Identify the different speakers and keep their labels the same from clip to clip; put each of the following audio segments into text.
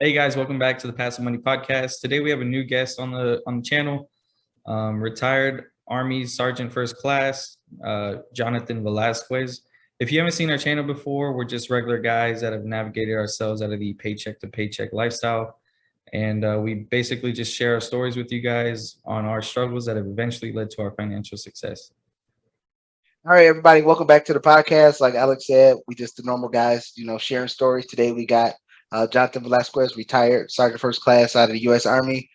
Speaker 1: Hey guys, welcome back to the Passive Money Podcast. Today we have a new guest on the channel, retired Army Sergeant First Class, Jonathan Velazquez. If you haven't seen our channel before, we're just regular guys that have navigated ourselves out of the paycheck to paycheck lifestyle, and we basically just share our stories with you guys on our struggles that have eventually led to our financial success.
Speaker 2: All right, everybody, welcome back to the podcast. Like Alex said, we just the normal guys, sharing stories. Today we got Jonathan Velasquez, retired Sergeant First Class out of the U.S. Army.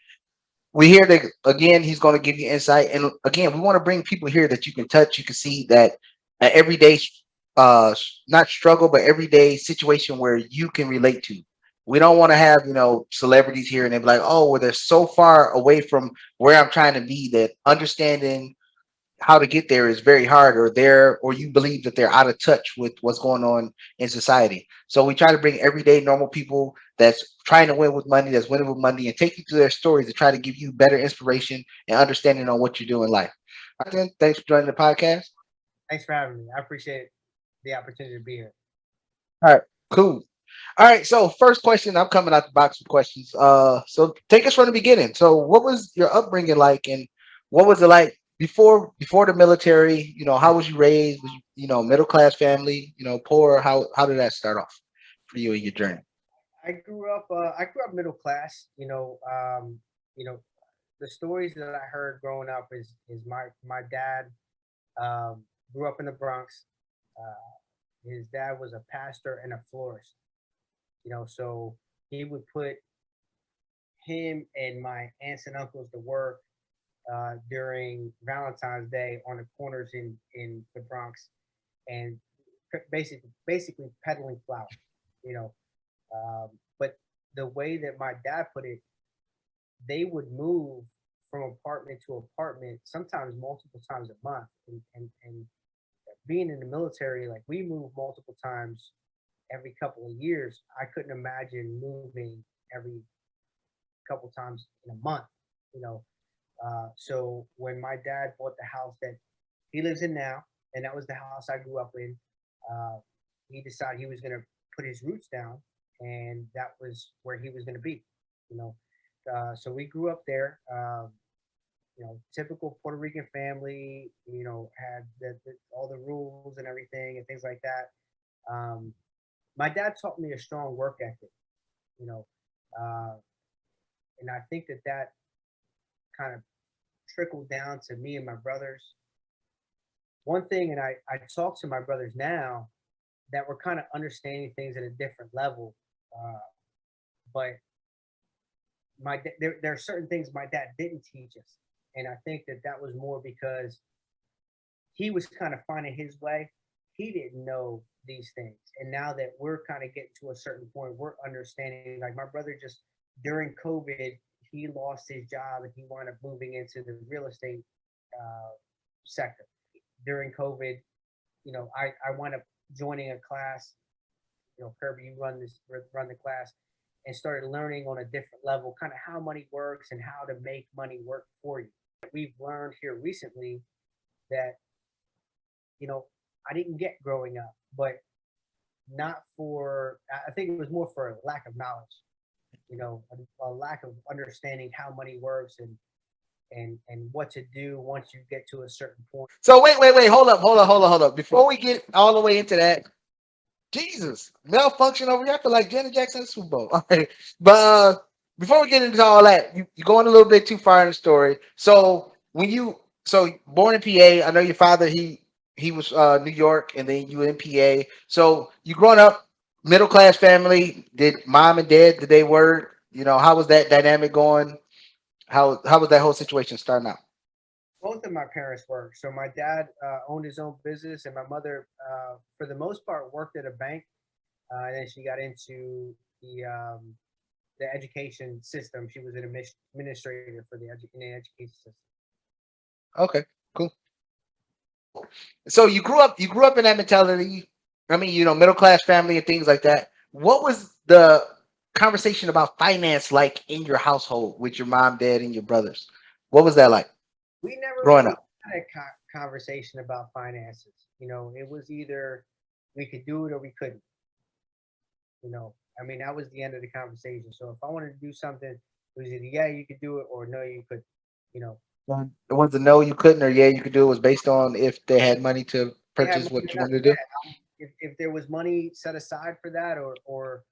Speaker 2: We here to again. He's going to give you insight, and again, we want to bring people here that you can touch. You can see that everyday, not struggle, but everyday situation where you can relate to. We don't want to have celebrities here and they're like, oh, well, they're so far away from where I'm trying to be that understanding how to get there is very hard, or you believe that they're out of touch with what's going on in society. So we try to bring everyday normal people that's trying to win with money, that's winning with money, and take you through their stories to try to give you better inspiration and understanding on what you do in life. All right, then, thanks for joining the podcast.
Speaker 3: Thanks for having me. I appreciate the opportunity to be here.
Speaker 2: All right, cool. All right, so first question, I'm coming out the box with questions. So take us from the beginning. So what was your upbringing like, and what was it like before the military? How was you raised? Was middle class family? Poor? How did that start off for you in your journey?
Speaker 3: I grew up middle class. You know, the stories that I heard growing up is my dad grew up in the Bronx. His dad was a pastor and a florist. So he would put him and my aunts and uncles to work during Valentine's Day on the corners in the Bronx, and basically peddling flowers. You know, but the way that my dad put it, they would move from apartment to apartment, sometimes multiple times a month, and being in the military, like we move multiple times every couple of years. I couldn't imagine moving every couple times in a month. You know, so when my dad bought the house that he lives in now, and that was the house I grew up in, uh, he decided he was going to put his roots down, and that was where he was going to be. You know, so we grew up there. Typical Puerto Rican family. Had all the rules and everything and things like that. Um, my dad taught me a strong work ethic. You know, uh, and I think that kind of trickled down to me and my brothers. One thing, and I talk to my brothers now that we're kind of understanding things at a different level. Uh, but there are certain things my dad didn't teach us, and I think that was more because he was kind of finding his way. He didn't know these things, and now that we're kind of getting to a certain point, we're understanding. Like my brother, just during COVID, he lost his job and he wound up moving into the real estate uh, sector. During COVID, I wound up joining a class. Kirby, you run the class, and started learning on a different level, kind of how money works and how to make money work for you. We've learned here recently that I didn't get growing up, but not for. I think it was more for a lack of knowledge. A lack of understanding how money works and what to do once you get to a certain point.
Speaker 2: So wait, hold up. Before we get all the way into that, Jesus, malfunction over here. I feel like Janet Jackson at the Super Bowl. All right, but before we get into all that, you're going a little bit too far in the story. So born in PA, I know your father he was New York, and then you in PA. So you growing up middle class family. Did mom and dad did they work? How was that dynamic going? How was that whole situation starting out?
Speaker 3: Both of my parents worked. So my dad owned his own business, and my mother, for the most part, worked at a bank. And then she got into the education system. She was an administrator for in the education system.
Speaker 2: Okay, cool. So you grew up in that mentality. I mean, middle class family and things like that. What was the conversation about finance like in your household with your mom, dad, and your brothers? What was that like
Speaker 3: We never
Speaker 2: growing
Speaker 3: really
Speaker 2: up?
Speaker 3: had a conversation about finances. It was either we could do it or we couldn't. You know, I mean, that was the end of the conversation. So if I wanted to do something, it was either yeah, you could do it, or no, you could, you know,
Speaker 2: The ones that no, you couldn't, or yeah, you could do it was based on if they had money to
Speaker 3: they had
Speaker 2: purchase
Speaker 3: money
Speaker 2: what you
Speaker 3: enough.
Speaker 2: wanted to do.
Speaker 3: Yeah, if there was money set aside for that, or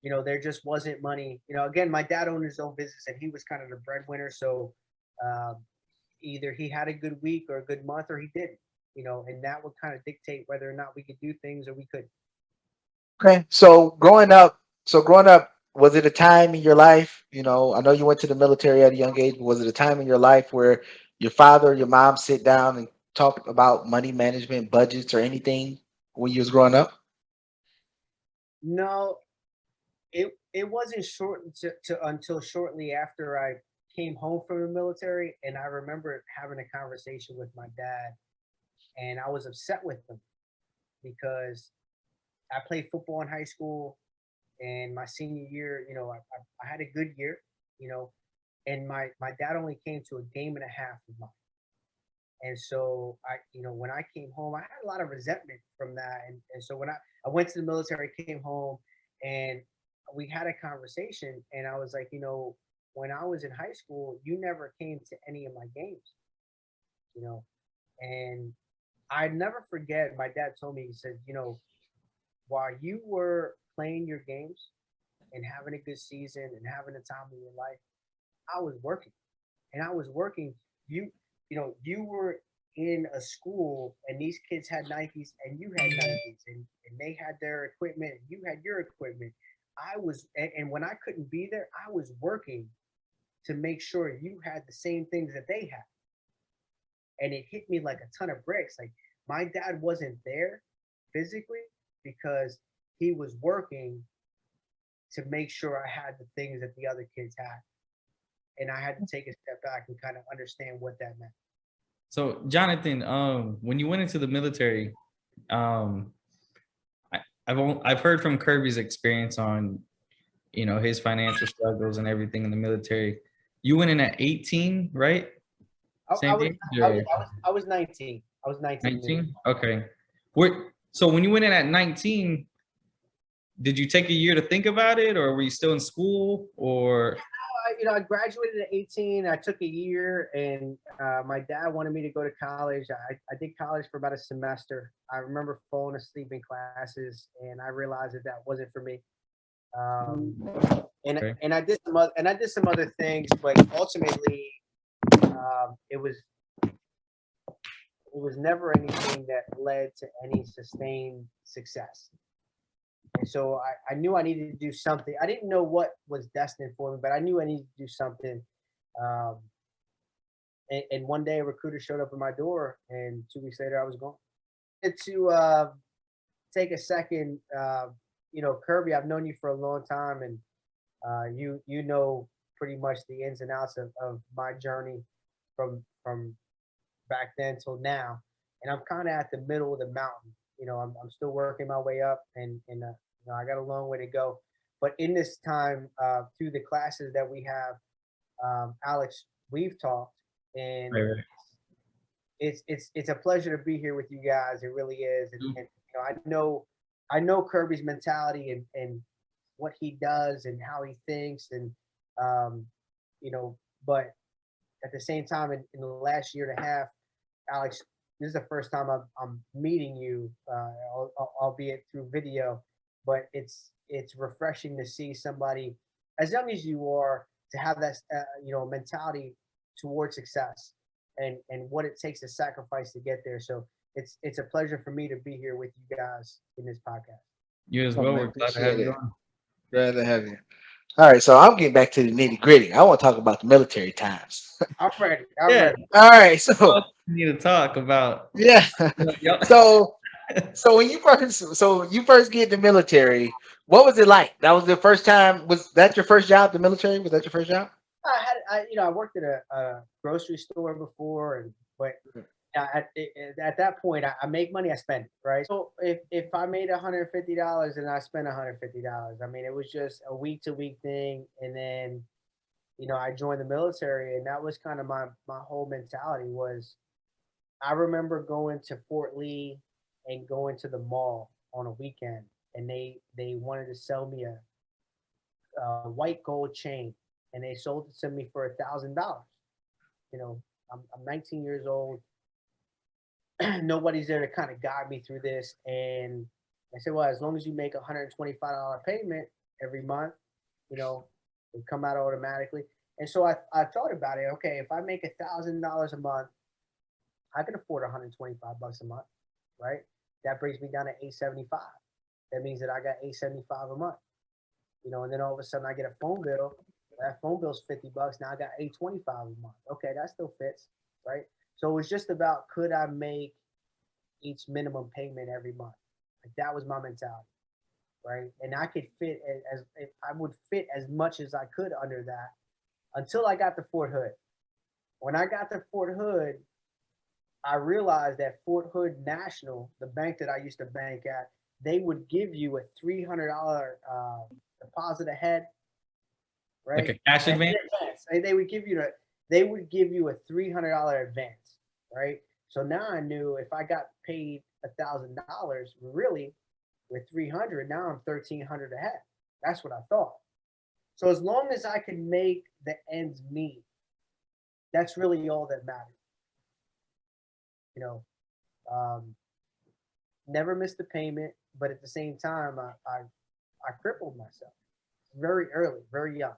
Speaker 3: you know, there just wasn't money. You know, again, my dad owned his own business, and he was kind of the breadwinner. So um, either he had a good week or a good month, or he didn't. You know, and that would kind of dictate whether or not we could do things or we could.
Speaker 2: Okay. So growing up, was it a time in your life, I know you went to the military at a young age, but was it a time in your life where your father or your mom sit down and talk about money management, budgets, or anything when you was growing up?
Speaker 3: No, it wasn't to until shortly after I came home from the military, and I remember having a conversation with my dad, and I was upset with him because I played football in high school, and my senior year, you know, I had a good year, you know, and my dad only came to a game and a half of mine. And so you know, when I came home, I had a lot of resentment from that. And so when I went to the military, came home, and we had a conversation, and I was like, you know, when I was in high school, you never came to any of my games, you know, and I never forget. My dad told me, he said, you know, while you were playing your games and having a good season and having the time of your life, I was working, and I was working. You, you know, you were in a school, and these kids had Nikes, and you had Nikes, and they had their equipment, and you had your equipment. I was, and when I couldn't be there, I was working to make sure you had the same things that they had. And it hit me like a ton of bricks. Like my dad wasn't there physically because he was working to make sure I had the things that the other kids had. And I had to take a step back and kind of understand what that meant.
Speaker 1: So Jonathan, when you went into the military, um, I've heard from Kirby's experience on, his financial struggles and everything in the military. You went in at 18, right?
Speaker 3: I, I
Speaker 1: Same
Speaker 3: was
Speaker 1: age
Speaker 3: I was
Speaker 1: or
Speaker 3: I was I was 19. I was 19.
Speaker 1: 19? Okay. So when you went in at 19, did you take a year to think about it, or were you still in school, or?
Speaker 3: You know, I graduated at 18. I took a year, and my dad wanted me to go to college. I did college for about a semester. I remember falling asleep in classes, and I realized that that wasn't for me. Um,
Speaker 1: Okay.
Speaker 3: and I did some other things, but ultimately, it was never anything that led to any sustained success. And so I knew I needed to do something. I didn't know what was destined for me, but I knew I needed to do something. Um, and one day a recruiter showed up at my door, and 2 weeks later I was gone. And to take a second, you know, Kirby, I've known you for a long time, and you know pretty much the ins and outs of my journey from back then till now. And I'm kind of at the middle of the mountain. You know, I'm still working my way up, and you know, I got a long way to go. But in this time, through the classes that we have, Alex, we've talked, and
Speaker 1: Right, right.
Speaker 3: it's a pleasure to be here with you guys. It really is, and you know, I know Kirby's mentality and what he does and how he thinks, and um, you know, but at the same time, in the last year and a half, Alex, this is the first time I'm meeting you, albeit through video, but it's refreshing to see somebody as young as you are to have that you know, mentality towards success and what it takes to sacrifice to get there. So it's a pleasure for me to be here with you guys in this podcast.
Speaker 1: You as
Speaker 2: Oh,
Speaker 1: well.
Speaker 2: man,
Speaker 1: We're glad to have
Speaker 2: appreciate
Speaker 1: you
Speaker 2: it.
Speaker 1: on.
Speaker 2: Glad to have you. All right, so I'm getting back to the nitty gritty. I want to talk about the military times.
Speaker 3: I'm ready. I'm
Speaker 1: Yeah.
Speaker 3: ready.
Speaker 2: All right, so
Speaker 1: We need to talk about.
Speaker 2: yeah,
Speaker 1: Yep.
Speaker 2: so so when you first get in the military, what was it like? That was the first time. Was that your first job? The military, was that your first job?
Speaker 3: You know, I worked at a grocery store before, and but at that point, I make money, I spend it, right? So if I made $150 and I spent $150, I mean, it was just a week to week thing, and then you know, I joined the military, and that was kind of my whole mentality was. I remember going to Fort Lee and going to the mall on a weekend, and they wanted to sell me a white gold chain, and they sold it to me for $1,000. You know, I'm 19 years old. Nobody's there to kind of guide me through this, and I said, well, as long as you make $125 payment every month, you know, it come out automatically. And so I thought about it. Okay, if I make $1,000 a month, I can afford 125 bucks a month, right? That brings me down to 875. That means that I got 875 a month, you know. And then all of a sudden I get a phone bill. That phone bill's 50 bucks. Now I got 825 a month. Okay, that still fits, right? So it was just about, could I make each minimum payment every month? Like, that was my mentality, right? And I could fit as I would fit as much as I could under that until I got to Fort Hood. When I got to Fort Hood, I realized that Fort Hood National, the bank that I used to bank at, they would give you a $300 deposit ahead,
Speaker 1: Like
Speaker 3: right?
Speaker 1: a cash advance?
Speaker 3: They would give you a $300 advance, right? So now I knew if I got paid $1,000, really, with 300, now I'm 1,300 ahead. That's what I thought. So as long as I can make the ends meet, that's really all that matters. You know, um, never missed a payment, but at the same time, I crippled myself very early, very young.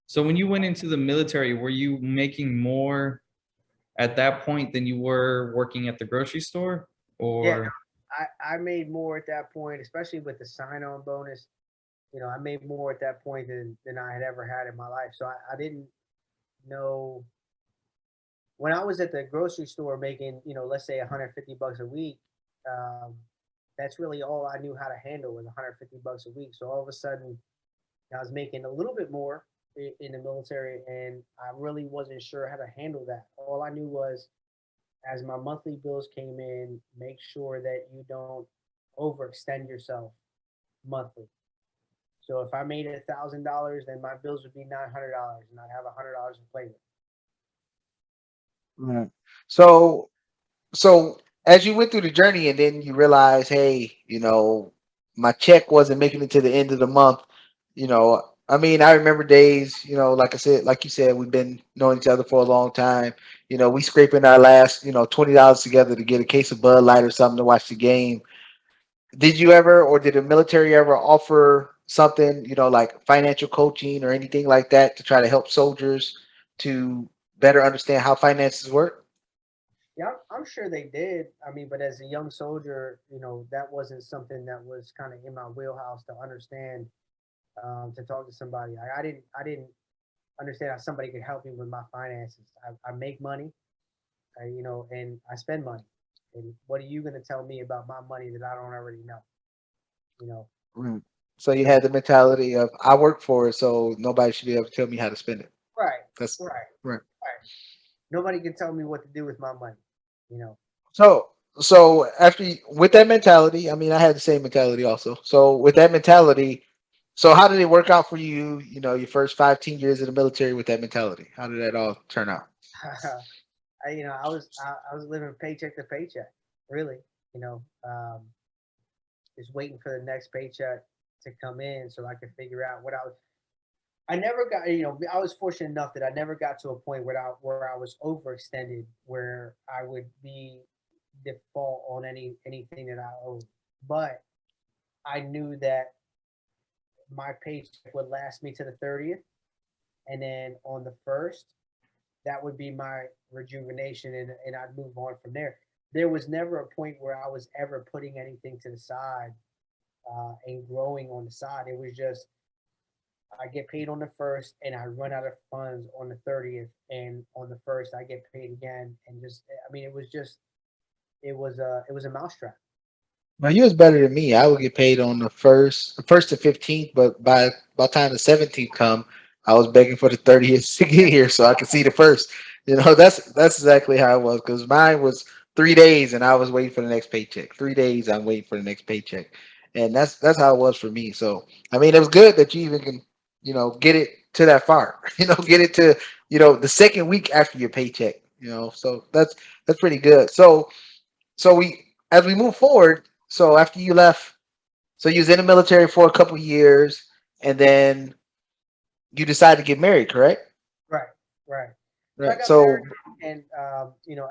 Speaker 1: So when you went into the military, were you making more at that point than you were working at the grocery store?
Speaker 3: Yeah, no,
Speaker 1: Or
Speaker 3: I made more at that point, especially with the sign-on bonus. You know, I made more at that point than I had ever had in my life. So I didn't know when I was at the grocery store making, you know, let's say 150 bucks a week. Um, that's really all I knew how to handle, was 150 bucks a week. So all of a sudden, I was making a little bit more in the military, and I really wasn't sure how to handle that. All I knew was, as my monthly bills came in, make sure that you don't overextend yourself monthly. So if I made $1,000, then my bills would be $900, and I'd have $100 to play with.
Speaker 2: Right. So so as you went through the journey and then you realize, hey, my check wasn't making it to the end of the month, I mean, I remember days, like I said, like you said, we've been knowing each other for a long time. We scraping our last, $20 together to get a case of Bud Light or something to watch the game. Did you ever, or did the military ever offer something, like financial coaching or anything like that to try to help soldiers to better understand how finances work?
Speaker 3: Yeah, I'm sure they did. I mean, but as a young soldier, you know, that wasn't something that was kind of in my wheelhouse to understand, to talk to somebody. I didn't understand how somebody could help me with my finances. I make money, you know, and I spend money. And what are you going to tell me about my money that I don't already know? You know,
Speaker 2: Mm. So you had the mentality of I work for it, so nobody should be able to tell me how to spend it.
Speaker 3: right,
Speaker 2: That's
Speaker 3: right,
Speaker 2: right.
Speaker 3: right. Nobody can tell me what to do with my money. You know,
Speaker 2: So after with that mentality, I mean, I had the same mentality also. So with that mentality, so how did it work out for you? Your first 15 years in the military with that mentality. How did that all turn out?
Speaker 3: I was living paycheck to paycheck, really. You know, just waiting for the next paycheck to come in so I could figure out what I was. I never got, you know, I was fortunate enough that I never got to a point where I was overextended, where I would be default on anything that I owed. But I knew that my paycheck would last me to the 30th, and then on the first, that would be my rejuvenation, and I'd move on from there. There was never a point where I was ever putting anything to the side, and growing on the side. It was just, I get paid on the first, and I run out of funds on the 30th, and on the first I get paid again, and just, I mean, it was just, it was a mousetrap.
Speaker 2: Well, you was better than me. I would get paid on the first to 15th, but by the time the 17th come, I was begging for the 30th to get here so I could see the first. That's exactly how it was because mine was 3 days and I was waiting for the next paycheck. 3 days I'm waiting for the next paycheck, and that's how it was for me. So I mean, it was good that you even can get it to that far. Get it to the second week after your paycheck. So that's pretty good. So we as we move forward, so after you left So you was in the military for a couple years, and then you decided to get married, correct?
Speaker 3: Right, right. So I
Speaker 2: Right.
Speaker 3: got married,
Speaker 2: So
Speaker 3: and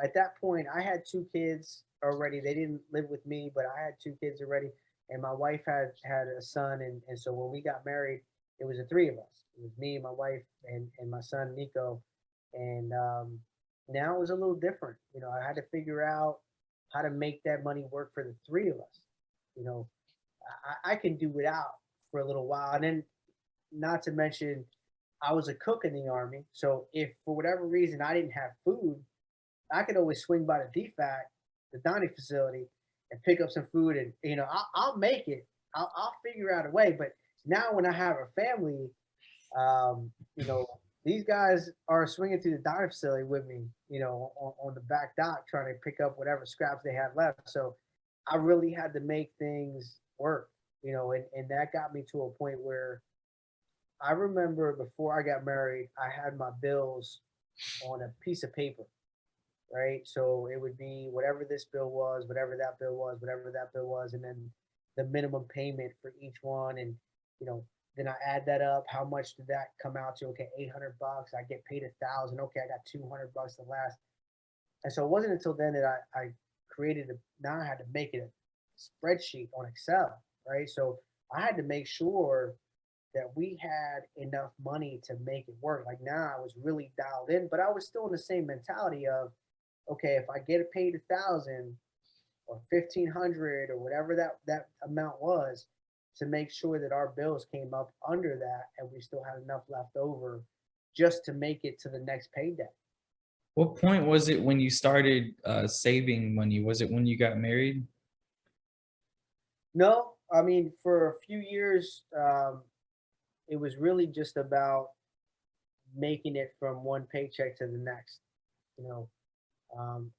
Speaker 3: at that point, I had two kids already. They didn't live with me, but I had two kids already, and my wife had a son, and so when we got married, it was the three of us. It was me, my wife, and my son Nico, and now it was a little different. I had to figure out how to make that money work for the three of us. You know, I can do without for a little while, and then not to mention I was a cook in the army, so if for whatever reason I didn't have food, I could always swing by the DFAC, the dining facility, and pick up some food, and I'll make it. I'll figure out a way. But now when I have a family, um, you know, these guys are swinging through the dining facility with me, on the back dock trying to pick up whatever scraps they had left. So I really had to make things work, and that got me to a point where I remember before I got married, I had my bills on a piece of paper, right? So it would be whatever this bill was, whatever that bill was, whatever that bill was, and then the minimum payment for each one. And, you know, then I add that up. How much did that come out to? Okay, $800. I get paid 1,000. Okay, I got $200 to last. And so it wasn't until then that I created now I had to make it a spreadsheet on Excel, right? So I had to make sure that we had enough money to make it work. Like now I was really dialed in, but I was still in the same mentality of, okay, if I get paid 1,000 or 1,500 or whatever that amount was, to make sure that our bills came up under that and we still had enough left over just to make it to the next payday.
Speaker 1: What point was it when you started saving money? Was it when you got married?
Speaker 3: No, I mean for a few years, it was really just about making it from one paycheck to the next. You know,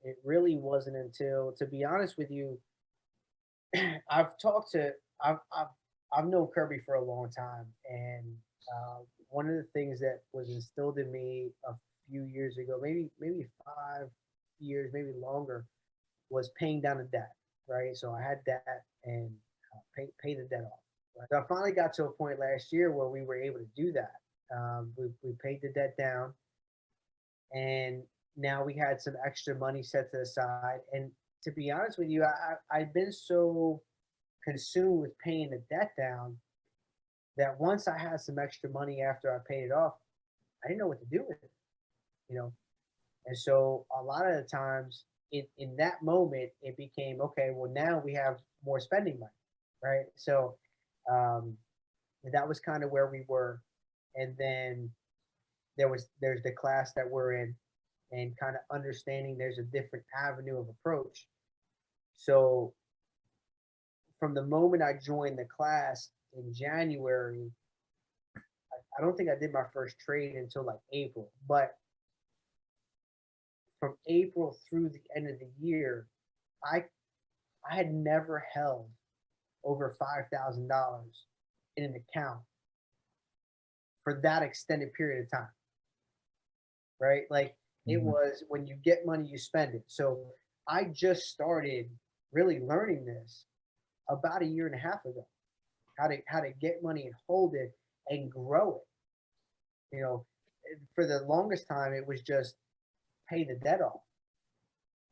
Speaker 3: it really wasn't until, to be honest with you, I've talked to I've known Kirby for a long time, and one of the things that was instilled in me a few years ago, maybe 5 years, maybe longer, was paying down the debt. Right, so I had debt and pay the debt off. Right? So I finally got to a point last year where we were able to do that. We paid the debt down, and now we had some extra money set to the side. And to be honest with you, I've been so consumed with paying the debt down that once I had some extra money after I paid it off, I didn't know what to do with it, you know. And so a lot of the times in that moment, it became okay. Well, now we have more spending money, right? So um, that was kind of where we were, and then there's the class that we're in, and kind of understanding there's a different avenue of approach. So from the moment I joined the class in January, I don't think I did my first trade until like April. But from April through the end of the year, I I had never held over $5,000 in an account for that extended period of time, right? Like it
Speaker 1: Mhm.
Speaker 3: was when you get money, you spend it. So I just started really learning this about a year and a half ago, how to get money and hold it and grow it. For the longest time, it was just pay the debt off.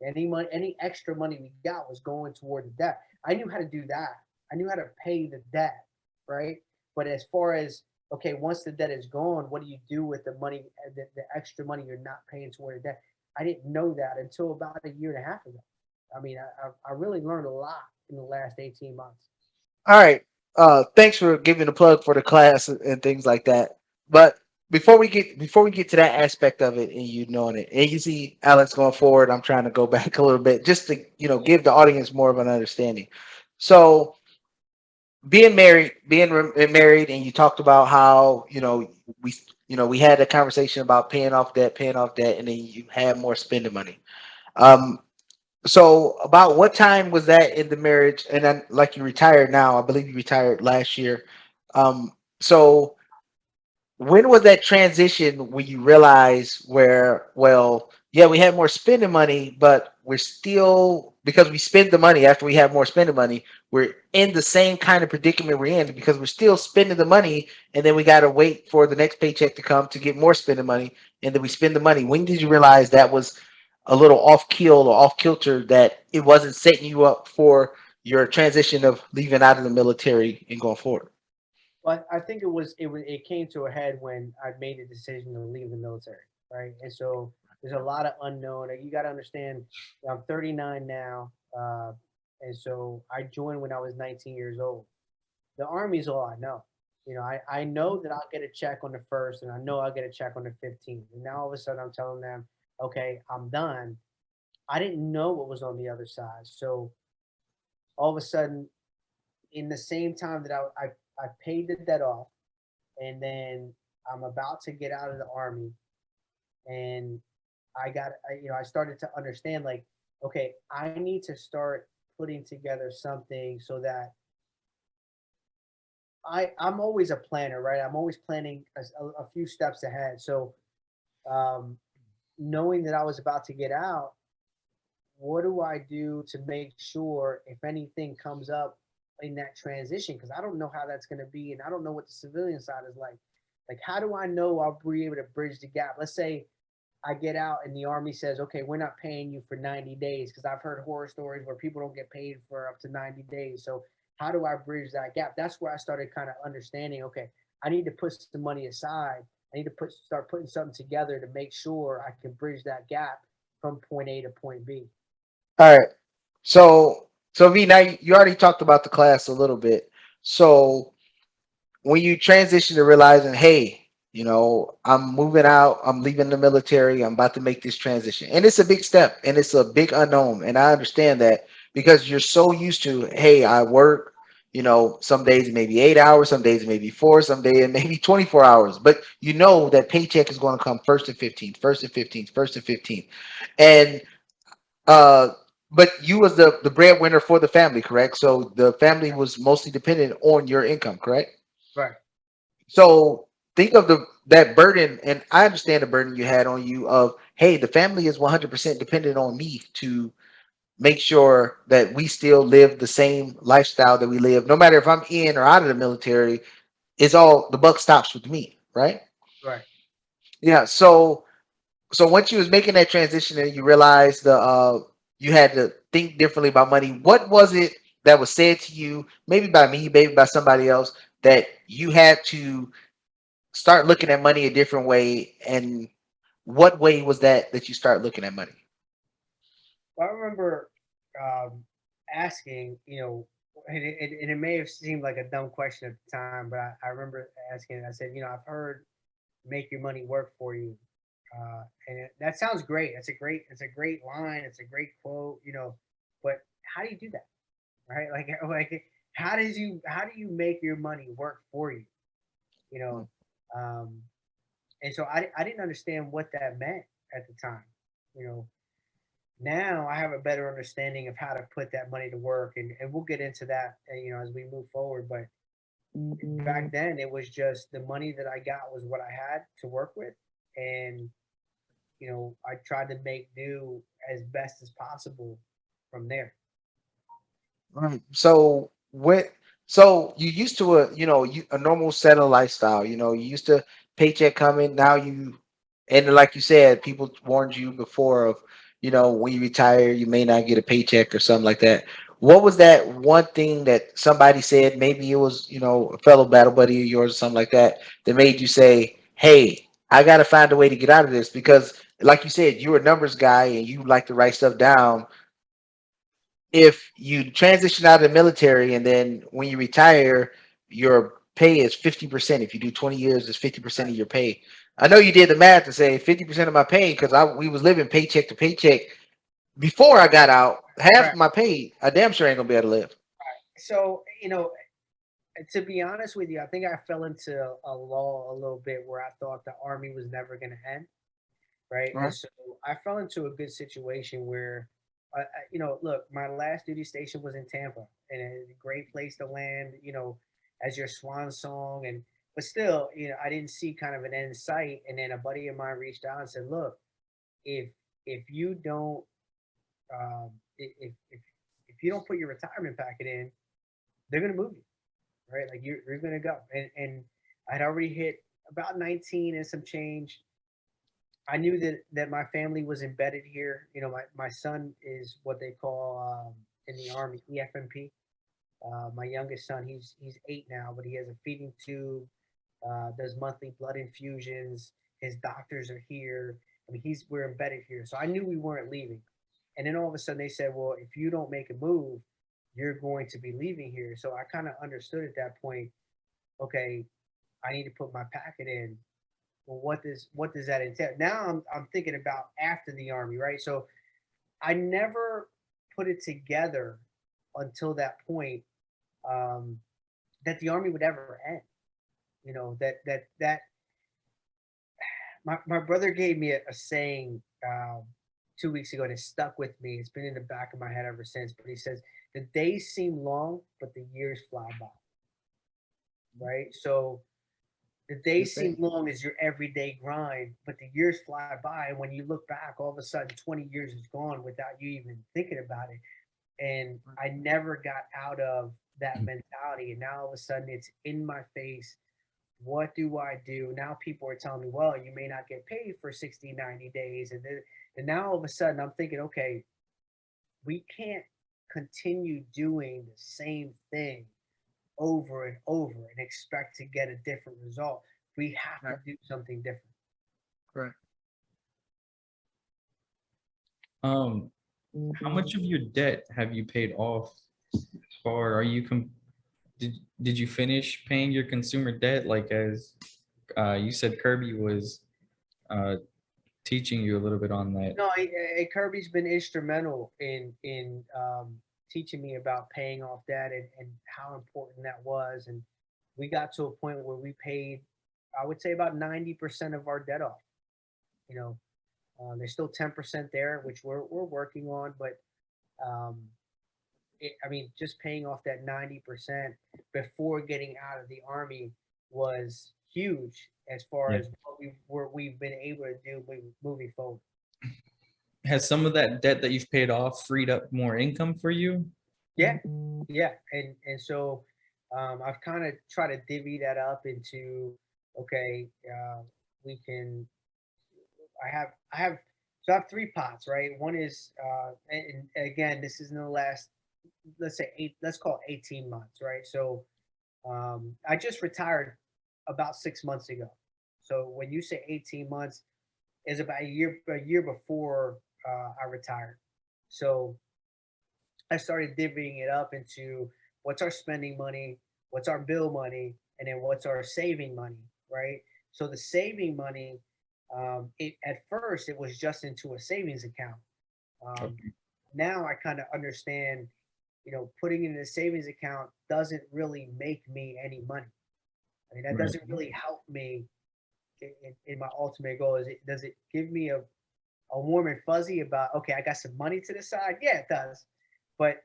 Speaker 3: Any money, any extra money we got was going toward the debt. I knew how to do that. I knew how to pay the debt, right? But as far as okay, once the debt is gone, what do you do with the money, the extra money you're not paying toward the debt? I didn't know that until about a year and a half ago. I mean, I really learned a lot in the last 18 months.
Speaker 2: all right. Thanks for giving the plug for the class and things like that. But before we get to that aspect of it and you knowing it, and you see Alex going forward, I'm trying to go back a little bit just to give the audience more of an understanding. So being married, and you talked about how we we had a conversation about paying off debt, and then you had more spending money. Um, so about what time was that in the marriage? And then like you retired now, I believe you retired last year. So when was that transition when you realized where, well, yeah, we had more spending money, but we're still because we spend the money after we have more spending money, we're in the same kind of predicament we're in because we're still spending the money, and then we got to wait for the next paycheck to come to get more spending money, and then we spend the money. When did you realize that was a little off keel or off kilter, that it wasn't setting you up for your transition of leaving out of the military and going forward?
Speaker 3: But I think it came to a head when I made the decision to leave the military, right? And so there's a lot of unknown. Like, you got to understand, I'm 39 now, and so I joined when I was 19 years old. The Army is all I know. I know that I'll get a check on the first, and I know I'll get a check on the 15th. And now all of a sudden I'm telling them, okay, I'm done. I didn't know what was on the other side. So all of a sudden, in the same time that I paid the debt off, and then I'm about to get out of the Army, and I started to understand, like, okay, I need to start putting together something so that I'm always a planner, right? I'm always planning a few steps ahead. So um, knowing that I was about to get out, what do I do to make sure if anything comes up in that transition? Because I don't know how that's going to be, and I don't know what the civilian side is like. Like, how do I know I'll be able to bridge the gap? Let's say I get out and the Army says, okay, we're not paying you for 90 days, because I've heard horror stories where people don't get paid for up to 90 days. So how do I bridge that gap? That's where I started kind of understanding, okay, I need to put some money aside. I need to start putting something together to make sure I can bridge that gap from point A to point B.
Speaker 2: All right. So V, now you already talked about the class a little bit. So when you transition to realizing, hey, I'm moving out, I'm leaving the military, I'm about to make this transition. And it's a big step and it's a big unknown. And I understand that because you're so used to, hey, I work, some days it may be 8 hours, some days it may be four, some days it may be 24 hours. But you know that paycheck is going to come first and 15th, first and 15th, first and 15th. And uh but you was the breadwinner for the family, correct? So the family was mostly dependent on your income, correct?
Speaker 3: Right.
Speaker 2: So think of that burden, and I understand the burden you had on you of, hey, the family is 100% dependent on me to make sure that we still live the same lifestyle that we live, no matter if I'm in or out of the military. It's all, the buck stops with me, right?
Speaker 3: Right.
Speaker 2: Yeah. So once you was making that transition and you realized you had to think differently about money, what was it that was said to you, maybe by me, maybe by somebody else, that you had to start looking at money a different way? And what way was that you start looking at money?
Speaker 3: Well, I remember asking, and it may have seemed like a dumb question at the time, but I remember asking, I said, I've heard make your money work for you. That sounds great. It's a great line. It's a great quote, but how do you do that? Right? Like how do you make your money work for you? You
Speaker 2: Hmm.
Speaker 3: know, um, and so I didn't understand what that meant at the time. You know, now I have a better understanding of how to put that money to work, and we'll get into that, as we move forward. But back then, it was just the money that I got was what I had to work with, and I tried to make do as best as possible from there.
Speaker 2: Right. So you used to a normal set of lifestyle. You used to paycheck coming. Now and like you said, people warned you before of, when you retire, you may not get a paycheck or something like that. What was that one thing that somebody said? Maybe it was, a fellow battle buddy of yours or something like that, that made you say, "Hey, I got to find a way to get out of this." Because, like you said, you're a numbers guy and you like to write stuff down. If you transition out of the military and then when you retire, your pay is 50%. If you do 20 years, it's 50%
Speaker 3: Right.
Speaker 2: of your pay. I know you did the math to say 50% of my pay because we was living paycheck to paycheck before I got out. Half
Speaker 3: Right.
Speaker 2: of my pay, I damn sure ain't gonna be able to live.
Speaker 3: So, to be honest with you, I think I fell into a law a little bit where I thought the Army was never going to end, right?
Speaker 2: All
Speaker 3: And
Speaker 2: right.
Speaker 3: so I fell into a good situation where, look, my last duty station was in Tampa, and it's a great place to land, as your swan song. But still, I didn't see kind of an end sight. And then a buddy of mine reached out and said, look, if if you don't if you don't put your retirement packet in, they're gonna move you, right? Like you're gonna go. And I'd already hit about 19 and some change. I knew that my family was embedded here. You know, my son is what they call in the Army EFMP. My youngest son, he's 8 now, but he has a feeding tube, does monthly blood infusions. His doctors are here. I mean, we're embedded here, so I knew we weren't leaving. And then all of a sudden they said, "Well, if you don't make a move, you're going to be leaving here." So I kind of understood at that point. Okay, I need to put my packet in. Well, what does that entail? Now I'm thinking about after the Army, right? So I never put it together until that point, um, that the Army would ever end. You know, that my brother gave me a saying 2 weeks ago, and it stuck with me. It's been in the back of my head ever since. But he says, "The days seem long, but the years fly by." Right? So the days seem long as your everyday grind, but the years fly by. And when you look back, all of a sudden 20 years is gone without you even thinking about it. And I never got out of that mentality. And now all of a sudden it's in my face. What do I do? Now people are telling me, well, you may not get paid for 60, 90 days. And now all of a sudden I'm thinking, okay, we can't continue doing the same thing over and over and expect to get a different result. We have to do something different.
Speaker 2: Right.
Speaker 1: How much of your debt have you paid off? Or are you did you finish paying your consumer debt, like as you said Kirby was teaching you a little bit on that?
Speaker 3: No, Kirby's been instrumental in teaching me about paying off debt and how important that was. And we got to a point where we paid, I would say, about 90% of our debt off. You know, there's still 10% there, which we're working on, but um, I mean, just paying off that 90% before getting out of the Army was huge as far
Speaker 1: Yeah.
Speaker 3: as what we've been able to do moving forward.
Speaker 1: Has some of that debt that you've paid off freed up more income for you?
Speaker 3: Yeah, yeah, and so I've kind of tried to divvy that up into, okay, we can. I have 3 pots, right? One is, and again, this is in the last, let's say let's call it 18 months, right? So I just retired about 6 months ago. So when you say 18 months, is about a year before I retired. So I started divvying it up into what's our spending money, what's our bill money, and then what's our saving money, right? So the saving money, at first it was just into a savings account. Um,
Speaker 1: Okay.
Speaker 3: Now I kind of understand, putting in a savings account doesn't really make me any money. I mean, that
Speaker 1: Right.
Speaker 3: doesn't really help me in my ultimate goal. Does it give me a warm and fuzzy about, okay, I got some money to the side? Yeah, it does. But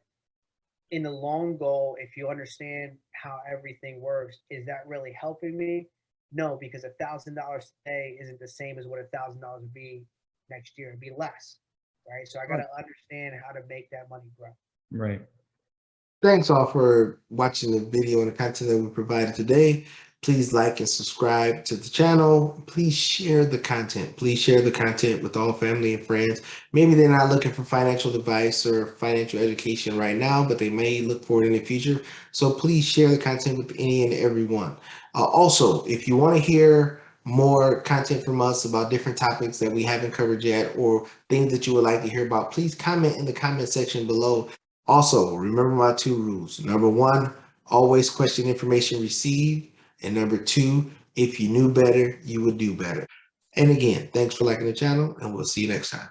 Speaker 3: in the long goal, if you understand how everything works, is that really helping me? No, because $1,000 today isn't the same as what $1,000 would be next year. It'd be less, right? So I got to understand how to make that money grow.
Speaker 1: Right.
Speaker 2: Thanks all for watching the video and the content that we provided today. Please like and subscribe to the channel. Please share the content. Please share the content with all family and friends. Maybe they're not looking for financial advice or financial education right now, but they may look for it in the future. So please share the content with any and everyone. Also, if you want to hear more content from us about different topics that we haven't covered yet or things that you would like to hear about, please comment in the comment section below. Also, remember my 2 rules. Number 1, always question information received. And number 2, if you knew better, you would do better. And again, thanks for liking the channel, and we'll see you next time.